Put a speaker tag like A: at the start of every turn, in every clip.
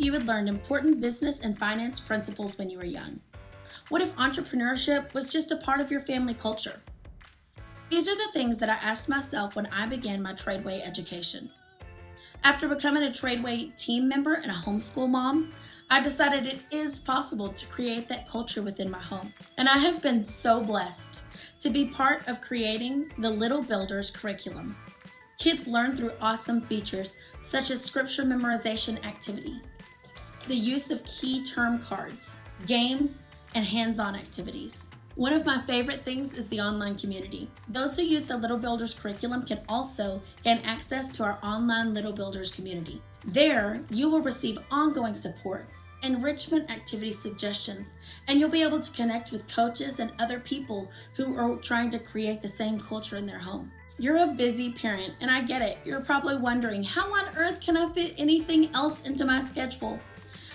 A: you had learned important business and finance principles when you were young? What if entrepreneurship was just a part of your family culture? These are the things that I asked myself when I began my TRADEway education. After becoming a TRADEway team member and a homeschool mom, I decided it is possible to create that culture within my home. And I have been so blessed to be part of creating the Little Builders curriculum. Kids learn through awesome features such as scripture memorization activity, the use of key term cards, games, and hands-on activities. One of my favorite things is the online community. Those who use the Little Builders curriculum can also gain access to our online Little Builders community. There, you will receive ongoing support, enrichment activity suggestions, and you'll be able to connect with coaches and other people who are trying to create the same culture in their home. You're a busy parent, and I get it. You're probably wondering, how on earth can I fit anything else into my schedule?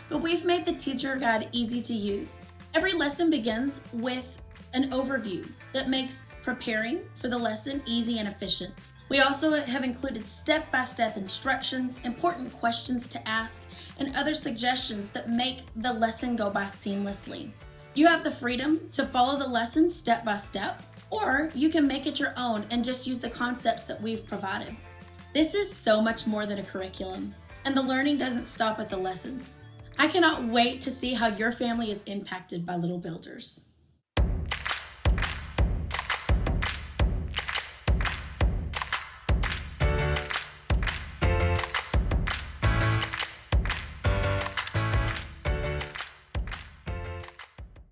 A: But we've made the teacher guide easy to use. Every lesson begins with an overview that makes preparing for the lesson easy and efficient. We also have included step-by-step instructions, important questions to ask, and other suggestions that make the lesson go by seamlessly. You have the freedom to follow the lesson step by step, or you can make it your own and just use the concepts that we've provided. This is so much more than a curriculum, and the learning doesn't stop at the lessons. I cannot wait to see how your family is impacted by Little Builders.